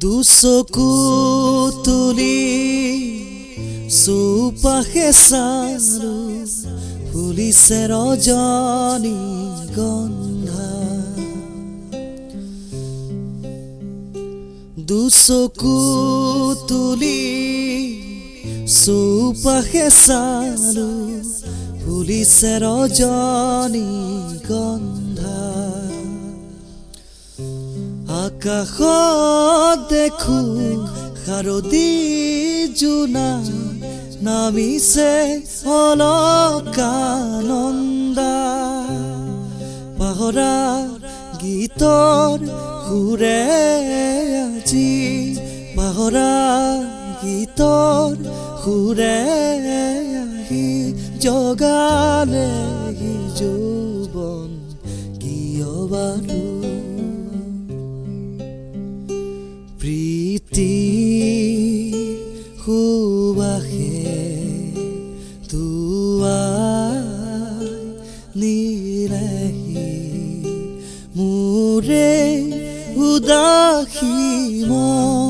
দুচকু তুলি চৌপাশে চালো ফুলিছে ৰজনী গন্ধা দুচকু তুলি চৌপাশে চালো ফুলিছে ৰজনী গন্ধা আকাশত দেখো শাৰদী জোনা নামিছে অলকানন্দা পাহৰা গীতৰ সুৰে আজি পাহৰা গীতৰ সুৰে আহি জগালে যৌৱন কিয় বাৰু প্ৰীতি সুবাসে তুৱাই নিলেহি মোৰে উদাসী মন